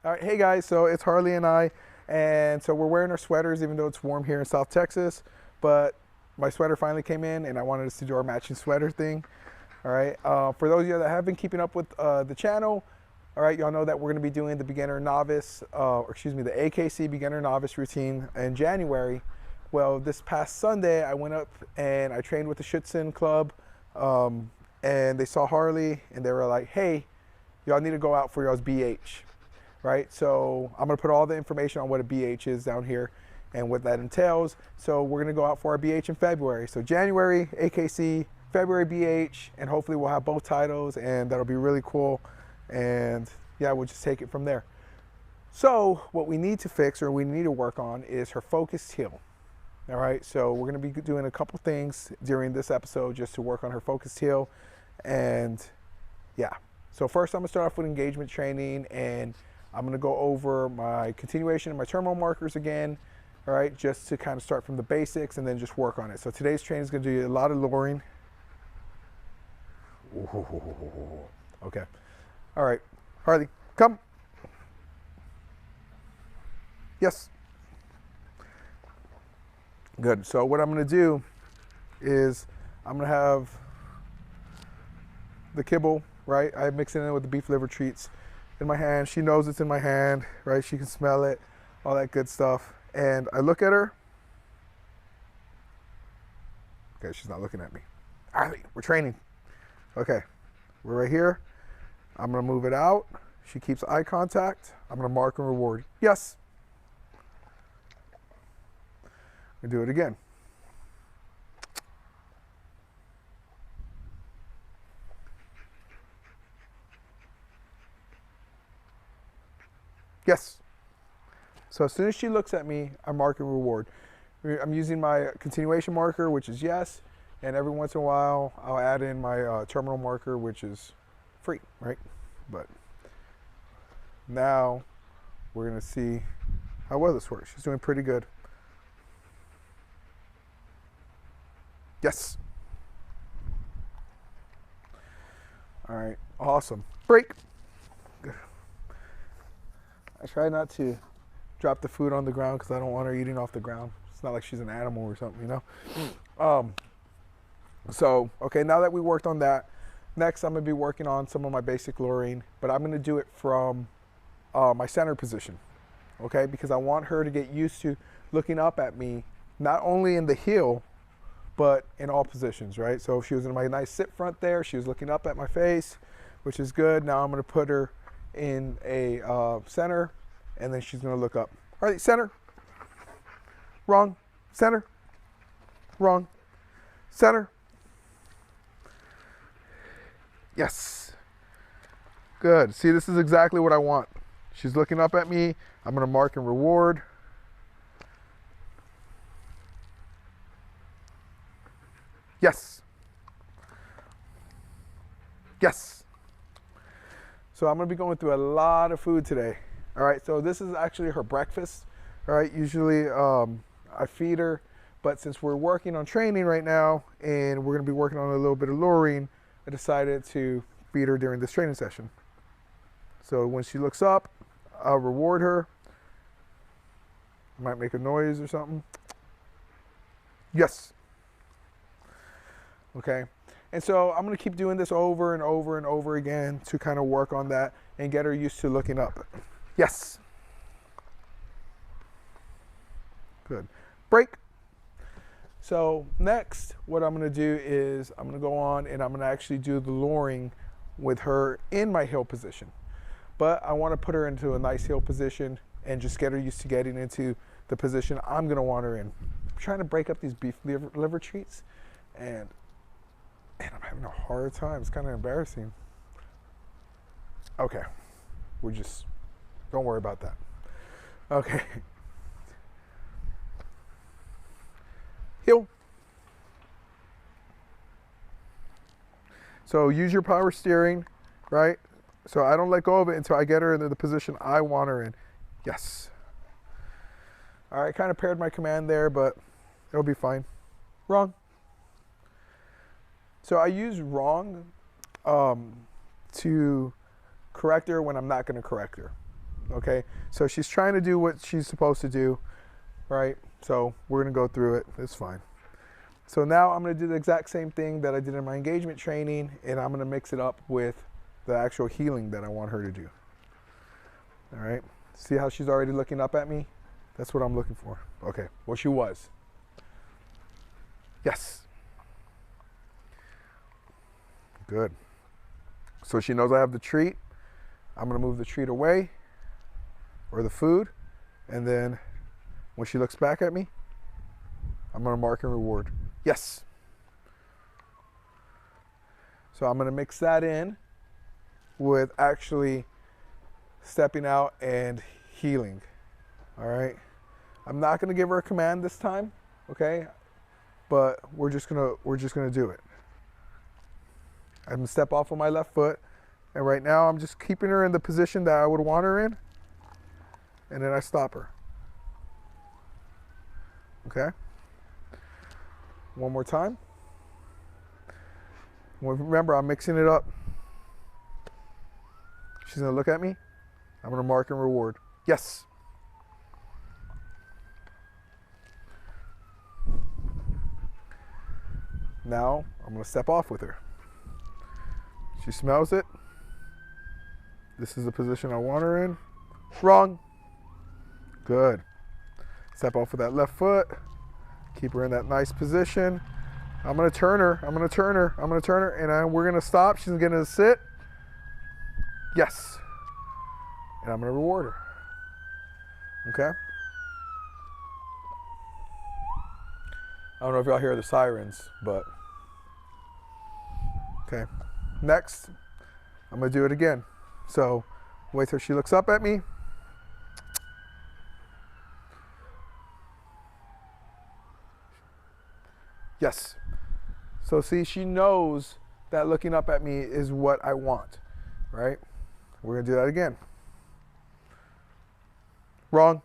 All right, hey guys, so it's Harley and I, and so we're wearing our sweaters even though it's warm here in South Texas, but my sweater finally came in and I wanted us to do our matching sweater thing. All right, for those of you that have been keeping up with the channel, all right, y'all know that we're gonna be doing the beginner novice, or excuse me, the AKC beginner novice routine in January. Well, this past Sunday, I went up and I trained with the Schutzhund Club, and they saw Harley and they were like, hey, y'all need to go out for y'all's BH. Right, so I'm gonna put all the information on what a BH is down here and what that entails. So we're gonna go out for our BH in February. So January AKC, February BH, and hopefully we'll have both titles, and that'll be really cool. And yeah, we'll just take it from there. So what we need to fix, or we need to work on, is her focused heel. All right, so we're gonna be doing a couple things during this episode just to work on her focused heel. And yeah, so first I'm gonna start off with engagement training, and I'm gonna go over my continuation and my terminal markers again, all right, just to kind of start from the basics and then just work on it. So today's training is gonna do a lot of luring. Okay, all right, Harley, come. Yes. Good, so what I'm gonna do is I'm gonna have the kibble, right? I mix it in with the beef liver treats in my hand. She knows it's in my hand, right? She can smell it, all that good stuff. And I look at her. Okay, she's not looking at me. All right, we're training. Okay, we're right here. I'm gonna move it out. She keeps eye contact. I'm gonna mark and reward. Yes. I'm gonna do it again. Yes. So as soon as she looks at me, I mark and reward. I'm using my continuation marker, which is yes, and every once in a while, I'll add in my terminal marker, which is free, right? But now we're gonna see how well this works. She's doing pretty good. Yes. All right, awesome. Break. Good. I try not to drop the food on the ground because I don't want her eating off the ground. It's not like she's an animal or something, you know? So, okay, now that we worked on that, next I'm gonna be working on some of my basic luring, but I'm gonna do it from my center position, okay? Because I want her to get used to looking up at me, not only in the heel, but in all positions, right? So if she was in my nice sit front there, she was looking up at my face, which is good. Now I'm gonna put her in a center, and then she's gonna look up. All right, center, wrong, center, wrong, center, yes, good. See, this is exactly what I want. She's looking up at me. I'm gonna mark and reward. Yes, yes. So I'm gonna be going through a lot of food today. All right, so this is actually her breakfast. All right, usually I feed her, but since we're working on training right now and we're gonna be working on a little bit of luring, I decided to feed her during this training session. So when she looks up, I'll reward her. I might make a noise or something. Yes. Okay. And so I'm gonna keep doing this over and over and over again to kind of work on that and get her used to looking up. Yes. Good. Break. So next, what I'm gonna do is I'm gonna go on and I'm gonna actually do the luring with her in my heel position. But I wanna put her into a nice heel position and just get her used to getting into the position I'm gonna want her in. I'm trying to break up these beef liver treats, and I'm having a hard time. It's kind of embarrassing. Okay, don't worry about that. Okay. Heel. So use your power steering, right? So I don't let go of it until I get her into the position I want her in. Yes. All right, kind of paired my command there, but it'll be fine. Wrong. So I use wrong to correct her when I'm not going to correct her. Okay, so she's trying to do what she's supposed to do, right? So we're gonna go through it. It's fine. So now I'm gonna do the exact same thing that I did in my engagement training, and I'm gonna mix it up with the actual healing that I want her to do. All right, see how she's already looking up at me? That's what I'm looking for. Okay, well, she was. Yes. Good. So she knows I have the treat. I'm gonna move the treat away, or the food, and then when she looks back at me, I'm gonna mark and reward. Yes. So I'm gonna mix that in with actually stepping out and healing. All right. I'm not gonna give her a command this time, okay? But we're just gonna do it. I'm gonna step off on my left foot, and right now I'm just keeping her in the position that I would want her in, and then I stop her. Okay? One more time. Well, remember, I'm mixing it up. She's gonna look at me. I'm gonna mark and reward. Yes. Now I'm gonna step off with her. She smells it. This is the position I want her in. Wrong. Good. Step off with that left foot. Keep her in that nice position. I'm gonna turn her. I'm gonna turn her. I'm gonna turn her, and we're gonna stop. She's gonna sit. Yes. And I'm gonna reward her. Okay. I don't know if y'all hear the sirens, but okay. Next, I'm gonna do it again. So wait till she looks up at me. Yes. So see, she knows that looking up at me is what I want, right? We're gonna do that again. Wrong.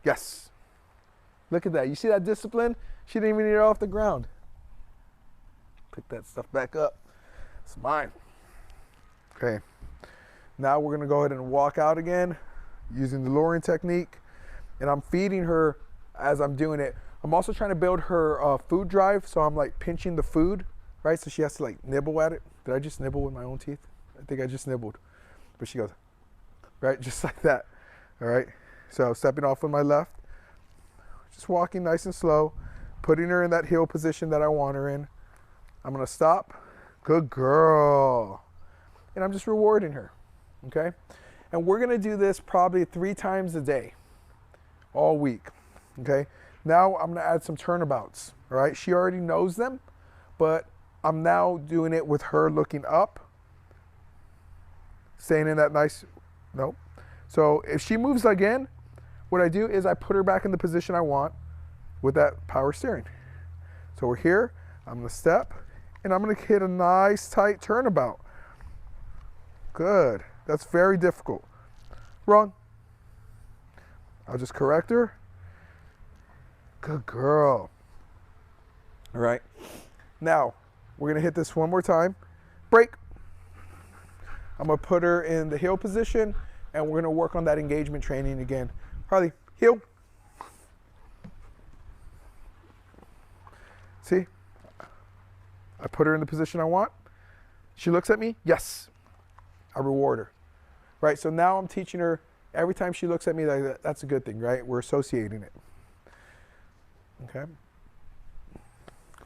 Yes. Look at that. You see that discipline? She didn't even get it off the ground. Pick that stuff back up. It's mine. Okay. Now we're gonna go ahead and walk out again using the luring technique. And I'm feeding her as I'm doing it. I'm also trying to build her food drive, so I'm like pinching the food, right? So she has to like nibble at it. Did I just nibble with my own teeth? I think I just nibbled. But she goes, right? Just like that, all right? So stepping off with my left, just walking nice and slow, putting her in that heel position that I want her in. I'm gonna stop. Good girl. And I'm just rewarding her, okay? And we're gonna do this probably 3 times a day, all week, okay? Now I'm gonna add some turnabouts, all right? She already knows them, but I'm now doing it with her looking up, staying in that nice, nope. So if she moves again, what I do is I put her back in the position I want with that power steering. So we're here, I'm gonna step, and I'm gonna hit a nice tight turnabout. Good, that's very difficult. Wrong. I'll just correct her. Good girl. All right, now we're gonna hit this one more time. Break. I'm gonna put her in the heel position, and we're gonna work on that engagement training again. Harley, heel. See? I put her in the position I want. She looks at me, yes. I reward her. Right, so now I'm teaching her, every time she looks at me, that's a good thing, right? We're associating it. Okay.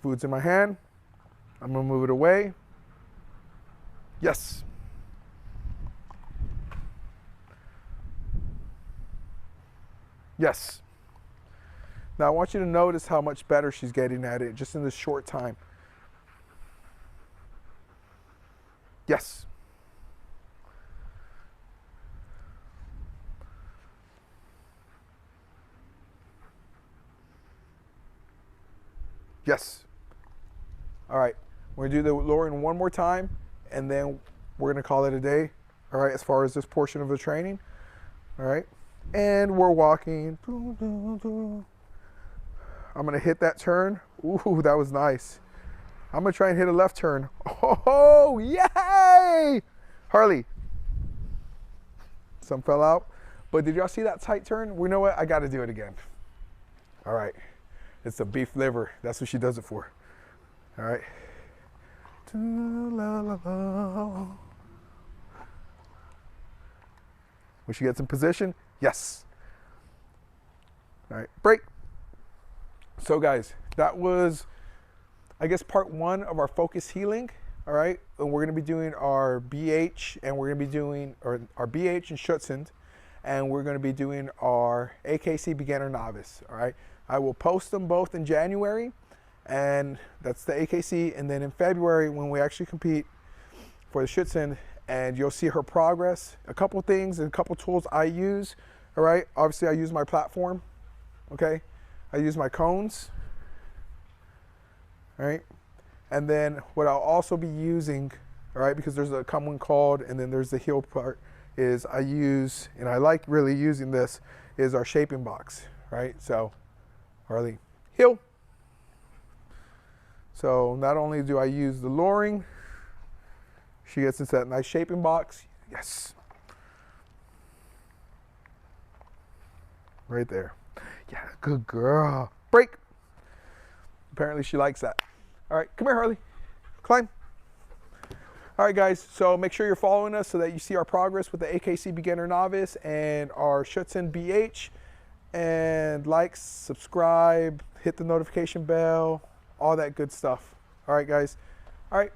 Food's in my hand. I'm gonna move it away. Yes. Yes. Now I want you to notice how much better she's getting at it just in this short time. Yes. Yes. All right, we're gonna do the luring one more time, and then we're gonna call it a day, all right, as far as this portion of the training, all right? And we're walking. I'm gonna hit that turn. Ooh, that was nice. I'm gonna try and hit a left turn. Oh, yay! Harley. Some fell out. But did y'all see that tight turn? We know what, I gotta do it again. All right, it's a beef liver. That's what she does it for. All right. When she gets in position, yes. All right, break. So guys, that was, I guess, part 1 of our focus healing. All right, and we're gonna be doing our BH, and we're gonna be doing our BH and Schutzhund, and we're gonna be doing our AKC beginner novice. All right, I will post them both in January, and that's the AKC, and then in February when we actually compete for the Schutzhund, and you'll see her progress. A couple things and a couple tools I use. All right, obviously I use my platform. Okay, I use my cones. All right. And then what I'll also be using, all right, because there's a come when called and then there's the heel part, is I use, and I like really using this, is our shaping box, right? So, Harley, heel. So not only do I use the luring, she gets into that nice shaping box. Yes. Right there. Yeah, good girl. Break. Apparently she likes that. All right, come here, Harley. Climb. All right, guys, so make sure you're following us so that you see our progress with the AKC Beginner Novice and our Schutzhund BH. And like, subscribe, hit the notification bell, all that good stuff. All right, guys. All right.